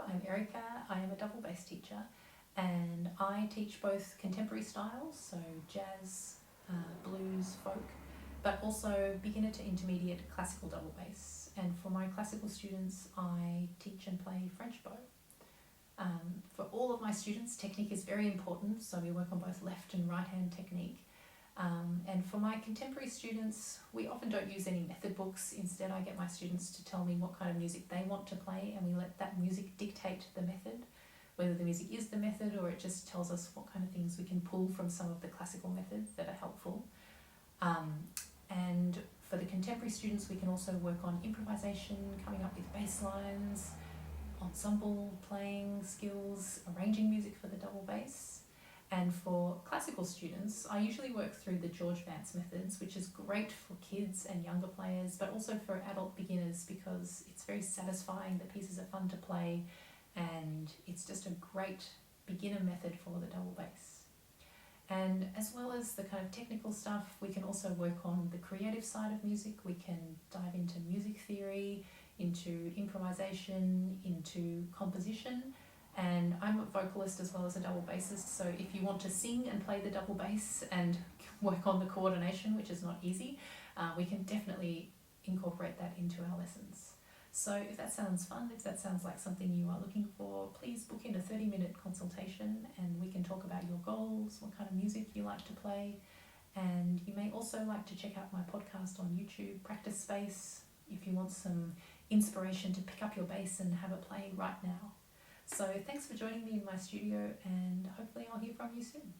I'm Erica. I am a double bass teacher and I teach both contemporary styles, so jazz, blues, folk, but also beginner to intermediate classical double bass. And for my classical students, I teach and play French bow. For all of my students, technique is very important, so we work on both left and right hand technique. And for my contemporary students, we often don't use any method books. Instead, I get my students to tell me what kind of music they want to play, and we let that music dictate the method, whether the music is the method or it just tells us what kind of things we can pull from some of the classical methods that are helpful. And for the contemporary students, we can also work on improvisation, coming up with bass lines, ensemble playing skills, arranging music for the double bass. And for classical students, I usually work through the George Vance methods, which is great for kids and younger players, but also for adult beginners because it's very satisfying, the pieces are fun to play, and it's just a great beginner method for the double bass. And as well as the kind of technical stuff, we can also work on the creative side of music. We can dive into music theory, into improvisation, into composition. And I'm a vocalist as well as a double bassist, so if you want to sing and play the double bass and work on the coordination, which is not easy, we can definitely incorporate that into our lessons. So if that sounds fun, if that sounds like something you are looking for, please book in a 30-minute consultation and we can talk about your goals, what kind of music you like to play. And you may also like to check out my podcast on YouTube, Practice Space, if you want some inspiration to pick up your bass and have it play right now. So thanks for joining me in my studio, and hopefully I'll hear from you soon.